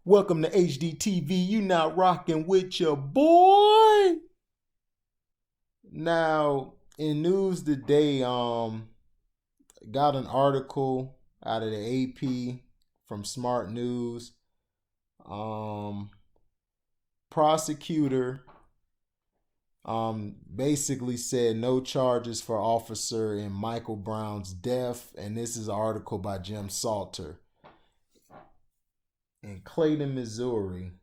Welcome to HDTV. You now rocking with your boy. Now, in news today, got an article out of the AP from Smart News. Prosecutor basically said no charges for officer in Michael Brown's death, and this is an article by Jim Salter. In Clayton, Missouri,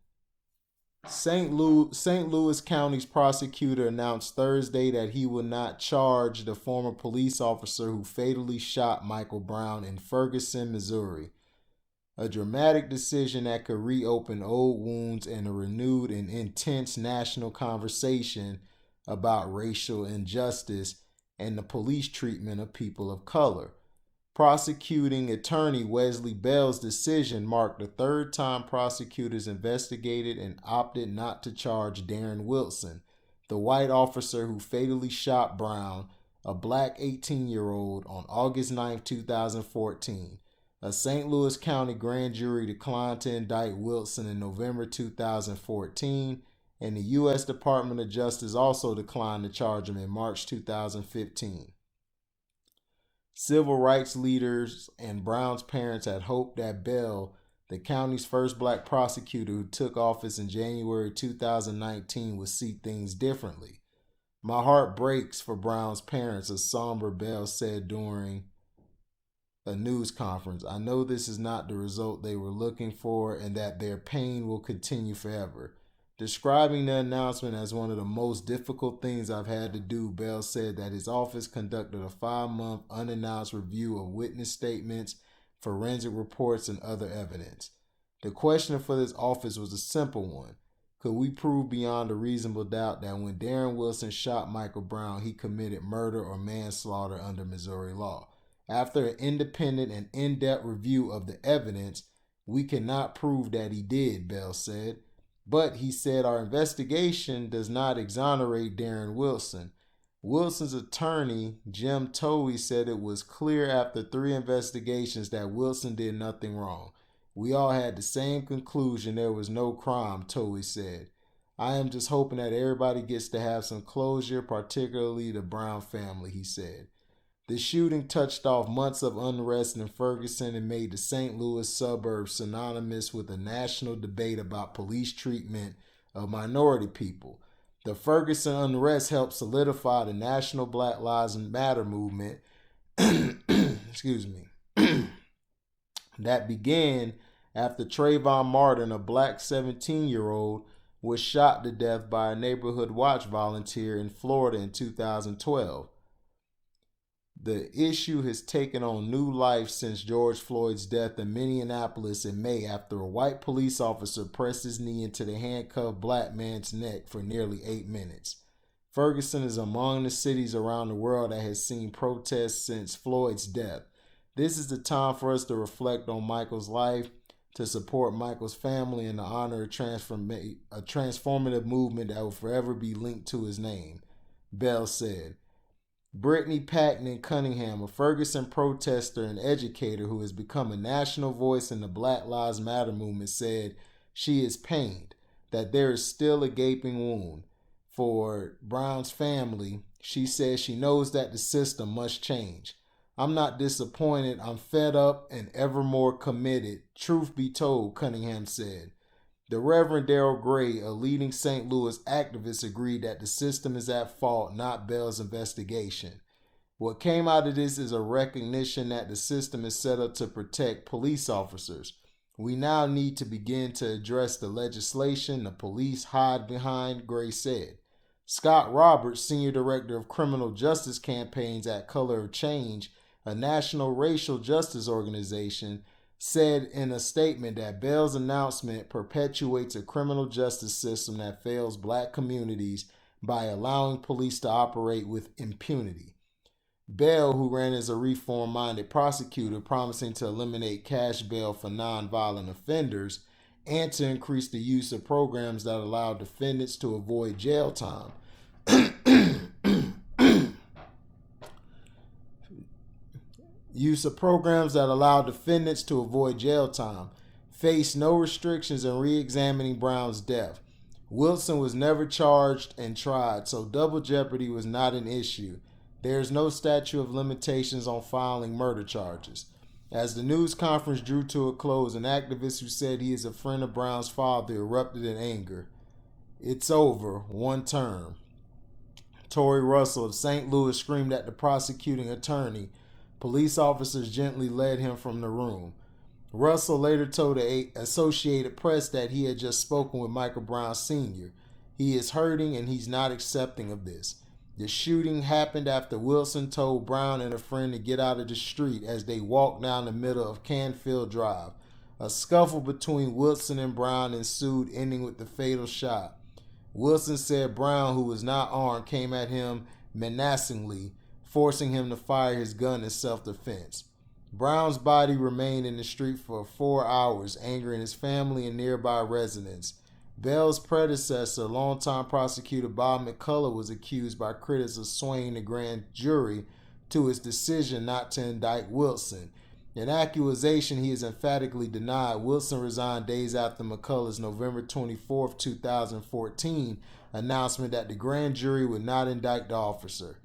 St. Louis County's prosecutor announced Thursday that he will not charge the former police officer who fatally shot Michael Brown in Ferguson, Missouri. A dramatic decision that could reopen old wounds and a renewed and intense national conversation about racial injustice and the police treatment of people of color. Prosecuting attorney Wesley Bell's decision marked the third time prosecutors investigated and opted not to charge Darren Wilson, the white officer who fatally shot Brown, a black 18-year-old, on August 9, 2014. A St. Louis County grand jury declined to indict Wilson in November 2014, and the U.S. Department of Justice also declined to charge him in March 2015. Civil rights leaders and Brown's parents had hoped that Bell, the county's first black prosecutor who took office in January 2019, would see things differently. "My heart breaks for Brown's parents," a somber Bell said during a news conference. "I know this is not the result they were looking for and that their pain will continue forever." Describing the announcement as one of the most difficult things I've had to do, Bell said that his office conducted a 5-month unannounced review of witness statements, forensic reports, and other evidence. The question for this office was a simple one. Could we prove beyond a reasonable doubt that when Darren Wilson shot Michael Brown, he committed murder or manslaughter under Missouri law? After an independent and in-depth review of the evidence, we cannot prove that he did, Bell said. But he said our investigation does not exonerate Darren Wilson. Wilson's attorney, Jim Towie, said it was clear after 3 investigations that Wilson did nothing wrong. "We all had the same conclusion, there was no crime," Towie said. "I am just hoping that everybody gets to have some closure, particularly the Brown family," he said. The shooting touched off months of unrest in Ferguson and made the St. Louis suburbs synonymous with a national debate about police treatment of minority people. The Ferguson unrest helped solidify the national Black Lives Matter movement that began after Trayvon Martin, a black 17-year-old, was shot to death by a neighborhood watch volunteer in Florida in 2012. The issue has taken on new life since George Floyd's death in Minneapolis in May after a white police officer pressed his knee into the handcuffed black man's neck for nearly 8 minutes. Ferguson is among the cities around the world that has seen protests since Floyd's death. This is the time for us to reflect on Michael's life, to support Michael's family, and to honor a transformative movement that will forever be linked to his name, Bell said. Brittany Packnan Cunningham, a Ferguson protester and educator who has become a national voice in the Black Lives Matter movement, said she is pained that there is still a gaping wound. For Brown's family, she says she knows that the system must change. "I'm not disappointed. I'm fed up and ever more committed. Truth be told," Cunningham said. The Reverend Darrell Gray, a leading St. Louis activist, agreed that the system is at fault, not Bell's investigation. "What came out of this is a recognition that the system is set up to protect police officers. We now need to begin to address the legislation the police hide behind," Gray said. Scott Roberts, Senior Director of Criminal Justice Campaigns at Color of Change, a national racial justice organization, said in a statement that Bell's announcement perpetuates a criminal justice system that fails black communities by allowing police to operate with impunity. Bell, who ran as a reform-minded prosecutor promising to eliminate cash bail for nonviolent offenders and to increase the use of programs that allow defendants to avoid jail time, faced no restrictions in re-examining Brown's death. Wilson was never charged and tried, so double jeopardy was not an issue. There is no statute of limitations on filing murder charges. As the news conference drew to a close, an activist who said he is a friend of Brown's father erupted in anger. "It's over, one term." Tory Russell of St. Louis screamed at the prosecuting attorney. Police officers gently led him from the room. Russell later told the Associated Press that he had just spoken with Michael Brown Sr. He is hurting and he's not accepting of this. The shooting happened after Wilson told Brown and a friend to get out of the street as they walked down the middle of Canfield Drive. A scuffle between Wilson and Brown ensued, ending with the fatal shot. Wilson said Brown, who was not armed, came at him menacingly, forcing him to fire his gun in self-defense. Brown's body remained in the street for 4 hours, angering his family and nearby residents. Bell's predecessor, longtime prosecutor Bob McCullough, was accused by critics of swaying the grand jury to his decision not to indict Wilson. An accusation he has emphatically denied. Wilson resigned days after McCullough's November 24, 2014 announcement that the grand jury would not indict the officer.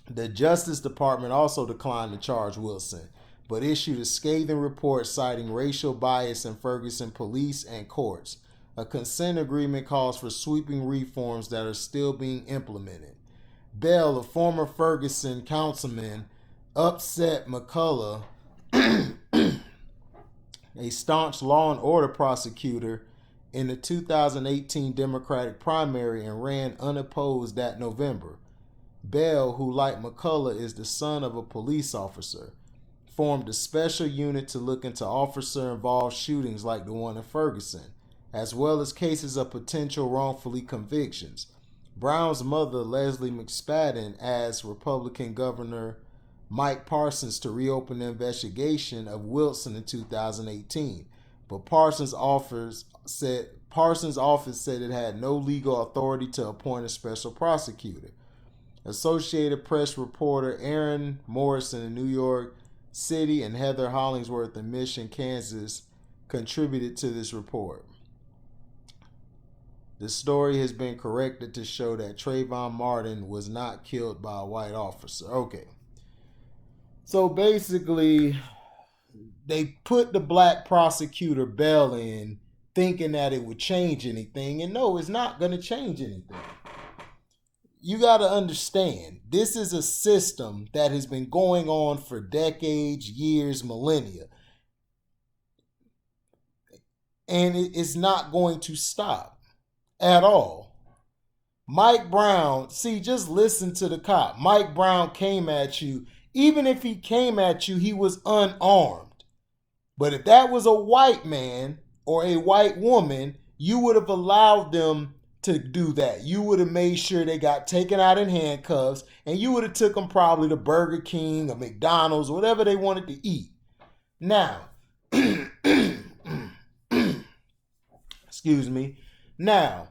The Justice Department also declined to charge Wilson, but issued a scathing report citing racial bias in Ferguson police and courts. A consent agreement calls for sweeping reforms that are still being implemented. Bell, a former Ferguson councilman, upset McCullough, a staunch law and order prosecutor, in the 2018 Democratic primary and ran unopposed that November. Bell, who like McCullough is the son of a police officer, formed a special unit to look into officer-involved shootings like the one in Ferguson, as well as cases of potential wrongfully convictions. Brown's mother, Leslie McSpadden, asked Republican Governor Mike Parsons to reopen the investigation of Wilson in 2018, but Parsons' office said it had no legal authority to appoint a special prosecutor. Associated Press reporter Aaron Morrison in New York City and Heather Hollingsworth in Mission, Kansas, contributed to this report. The story has been corrected to show that Trayvon Martin was not killed by a white officer. Okay. So basically, they put the black prosecutor Bell in thinking that it would change anything. And no, it's not going to change anything. You got to understand, this is a system that has been going on for decades, years, millennia. And it's not going to stop at all. Mike Brown, see, just listen to the cop. Mike Brown came at you. Even if he came at you, he was unarmed. But if that was a white man or a white woman, you would have allowed them to do that. You would have made sure they got taken out in handcuffs, and you would have took them probably to Burger King or McDonald's, whatever they wanted to eat. Now, excuse me. Now,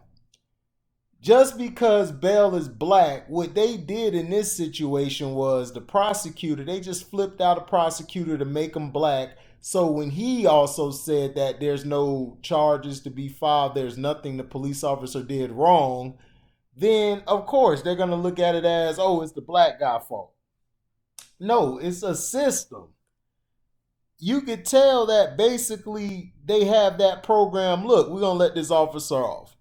just because Bell is black, what they did in this situation was the prosecutor, they just flipped out a prosecutor to make him black. So when he also said that there's no charges to be filed, there's nothing the police officer did wrong, then of course they're going to look at it as, oh, it's the black guy's fault. No, it's a system. You could tell that basically they have that program. Look, we're going to let this officer off.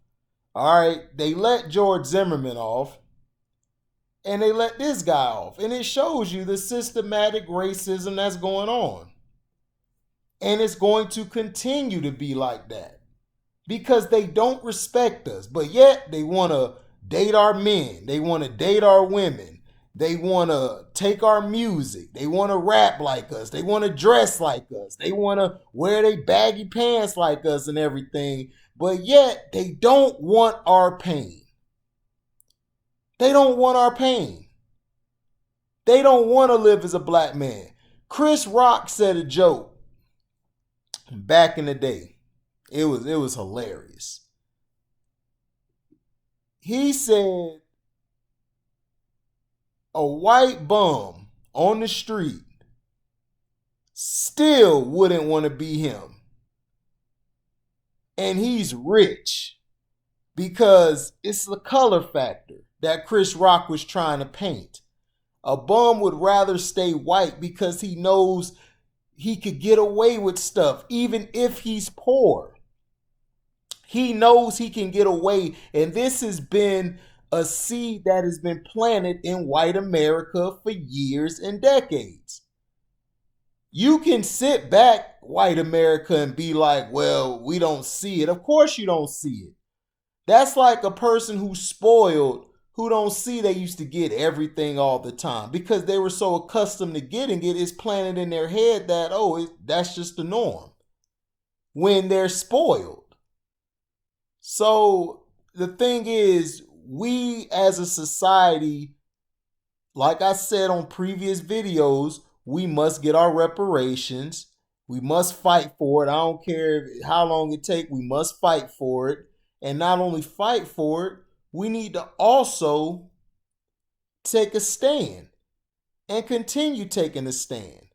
All right, they let George Zimmerman off, and they let this guy off. And it shows you the systematic racism that's going on. And it's going to continue to be like that because they don't respect us. But yet they want to date our men. They want to date our women. They want to take our music. They want to rap like us. They want to dress like us. They want to wear their baggy pants like us and everything. But yet they don't want our pain. They don't want our pain. They don't want to live as a black man. Chris Rock said a joke back in the day. It was hilarious. He said a white bum on the street still wouldn't want to be him. and he's rich because it's the color factor that Chris Rock was trying to paint. A bum would rather stay white because he knows he could get away with stuff even if he's poor. He knows he can get away, and this has been a seed that has been planted in white America for years and decades. You can sit back, white America, and be like, well, we don't see it. Of course you don't see it. That's like a person who's spoiled, who don't see they used to get everything all the time because they were so accustomed to getting it. It's planted in their head that, oh, that's just the norm when they're spoiled. So the thing is, we as a society, like I said on previous videos, we must get our reparations. We must fight for it. I don't care how long it takes. We must fight for it. And not only fight for it, we need to also take a stand and continue taking a stand.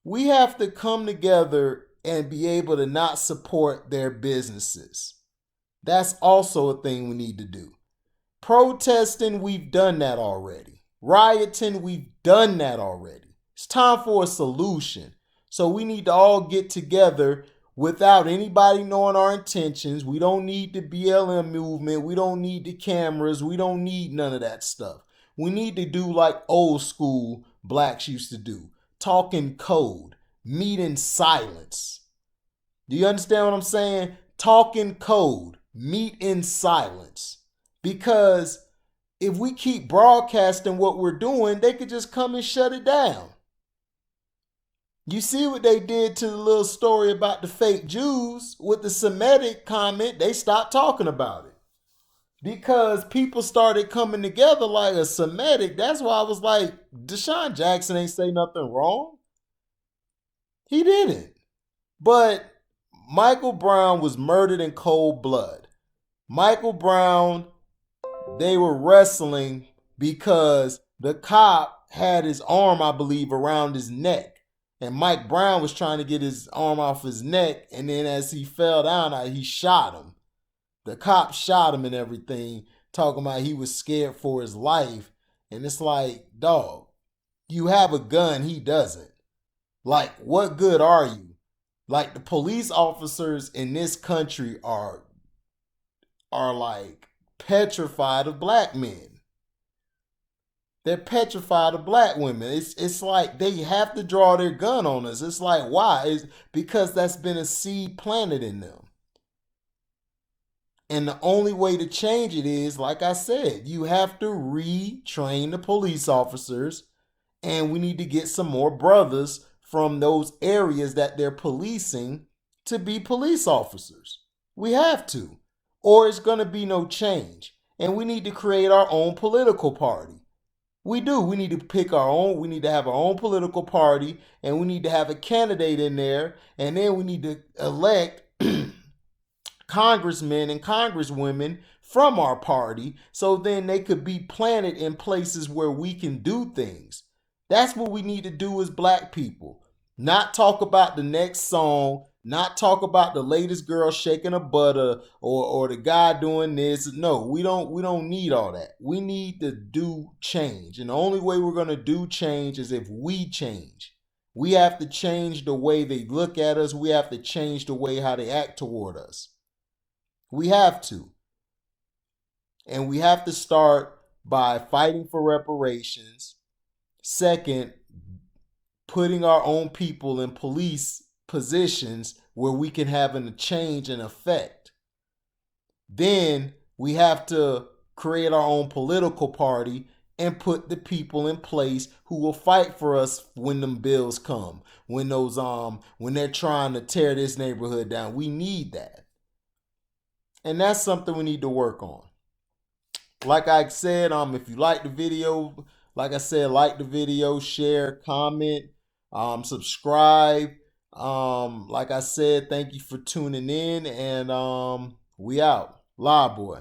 We have to come together and be able to not support their businesses. That's also a thing we need to do. Protesting, we've done that already. Rioting, we've done that already. It's time for a solution. So we need to all get together without anybody knowing our intentions. We don't need the BLM movement. We don't need the cameras. We don't need none of that stuff. We need to do like old school blacks used to do. Talk in code. Meet in silence. Do you understand what I'm saying? Talk in code. Meet in silence. Because if we keep broadcasting what we're doing, they could just come and shut it down. You see what they did to the little story about the fake Jews with the Semitic comment? They stopped talking about it because people started coming together like a Semitic. That's why I was like, Deshaun Jackson ain't say nothing wrong. He didn't. But Michael Brown was murdered in cold blood. Michael Brown, they were wrestling because the cop had his arm, I believe, around his neck. And Mike Brown was trying to get his arm off his neck. And then as he fell down, he shot him. The cop shot him and everything, talking about he was scared for his life. And it's like, dog, you have a gun, he doesn't. Like, what good are you? Like, the police officers in this country are like petrified of black men. They're petrified of black women. It's like they have to draw their gun on us. It's like, why? It's because that's been a seed planted in them. And the only way to change it is, like I said, you have to retrain the police officers, and we need to get some more brothers from those areas that they're policing to be police officers. We have to, or it's going to be no change. And we need to create our own political party. We do. We need to pick our own. We need to have our own political party, and we need to have a candidate in there, and then we need to elect congressmen and congresswomen from our party so then they could be planted in places where we can do things. That's what we need to do as black people. Not talk about the next song, not talk about the latest girl shaking a butt or the guy doing this. No, we don't need all that. We need to do change. And the only way we're going to do change is if we change. We have to change the way they look at us. We have to change the way how they act toward us. We have to. And we have to start by fighting for reparations. Second, putting our own people in police positions where we can have a change and effect. Then we have to create our own political party and put the people in place who will fight for us when them bills come, when they're trying to tear this neighborhood down. We need that. And that's something we need to work on. Like I said, if you like the video, like I said, like the video, share, comment, subscribe. Like I said, thank you for tuning in, and we out. Live boy.